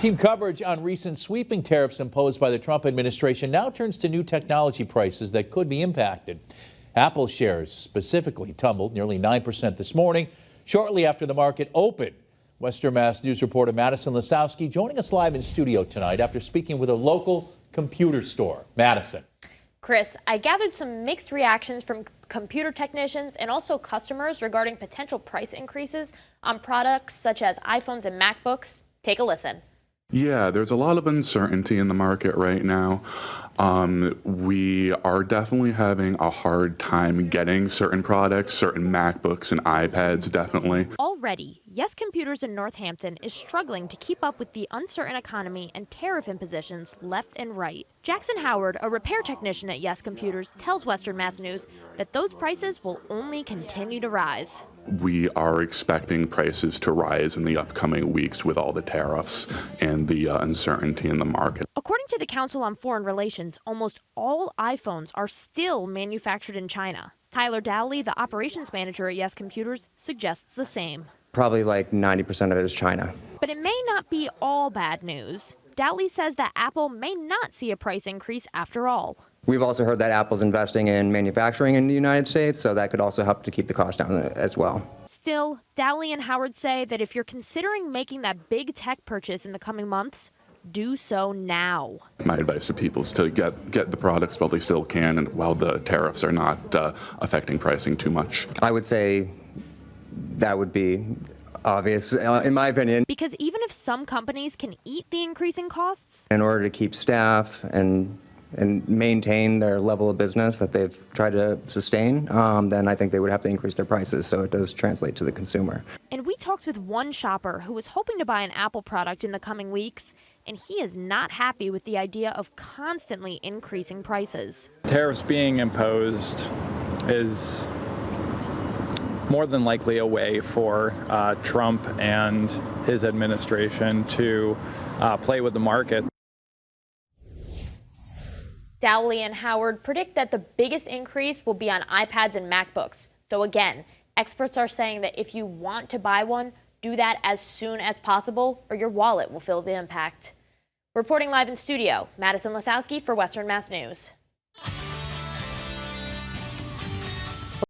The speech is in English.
Team coverage on recent sweeping tariffs imposed by the Trump administration now turns to new technology prices that could be impacted. Apple shares specifically tumbled nearly 9% this morning, shortly after the market opened. Western Mass News reporter Madison Lasowski joining us live in studio tonight after speaking with a local computer store. Madison. Chris, I gathered some mixed reactions from computer technicians and also customers regarding potential price increases on products such as iPhones and MacBooks. Take a listen. Yeah, there's a lot of uncertainty in the market right now. We are definitely having a hard time getting certain products, certain MacBooks and iPads, definitely. Already, Yes Computers in Northampton is struggling to keep up with the uncertain economy and tariff impositions left and right. Jackson Howard, a repair technician at Yes Computers, tells Western Mass News that those prices will only continue to rise. We are expecting prices to rise in the upcoming weeks with all the tariffs and the uncertainty in the market. According to the Council on Foreign Relations, almost all iPhones are still manufactured in China. Tyler Dowley, the operations manager at Yes Computers, suggests the same. Probably like 90% of it is China. But it may not be all bad news. Dowley says that Apple may not see a price increase after all. We've also heard that Apple's investing in manufacturing in the United States, so that could also help to keep the cost down as well. Still, Dowley and Howard say that if you're considering making that big tech purchase in the coming months, do so now. My advice to people is to get the products while they still can and while the tariffs are not affecting pricing too much. I would say that would be obvious, in my opinion. Because even if some companies can eat the increasing costs, in order to keep staff and maintain their level of business that they've tried to sustain, then I think they would have to increase their prices, so it does translate to the consumer. And we talked with one shopper who was hoping to buy an Apple product in the coming weeks, and he is not happy with the idea of constantly increasing prices. Tariffs being imposed is more than likely a way for Trump and his administration to play with the market. Dowley and Howard predict that the biggest increase will be on iPads and MacBooks. So again, experts are saying that if you want to buy one, do that as soon as possible or your wallet will feel the impact. Reporting live in studio, Madison Lasowski for Western Mass News.